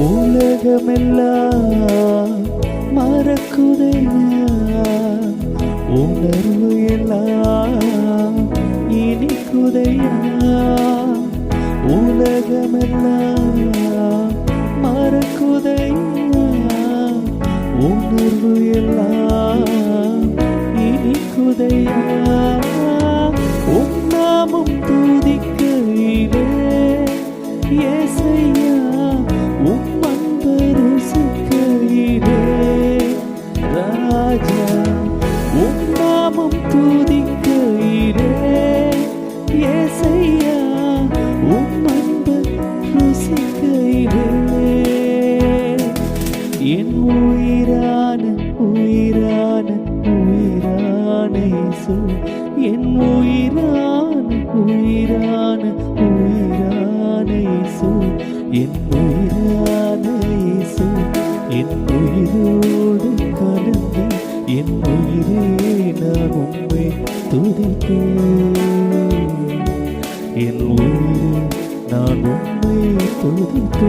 உலகமெல்லாம் மறக்குதையா, உணர்வு எல்லாம் இனிக்குதையா. உலகமெல்லாம் மறக்குதையா, உணர்வு எல்லாம் இனிக்குதையா. உம் நாமம் துதிக்கையிலே இயேசையா, உம் அன்பு ருசிக்கையிலே ராஜா. உம் நாமம் துதிக்கையிலே இயேசையா, உம் அன்பு ருசிக்கையிலே என் உயிரான உயிரான உயிரான இயேசு, என் உயிரான உயிரான உயிரான இயேசு, என் உயிரான இயேசு, என் உயிரோடு கலந்து என் உயிரே நான் உம்மை துதிப்பேன். என் உயிரே நான் உம்மை துதிப்பேன்.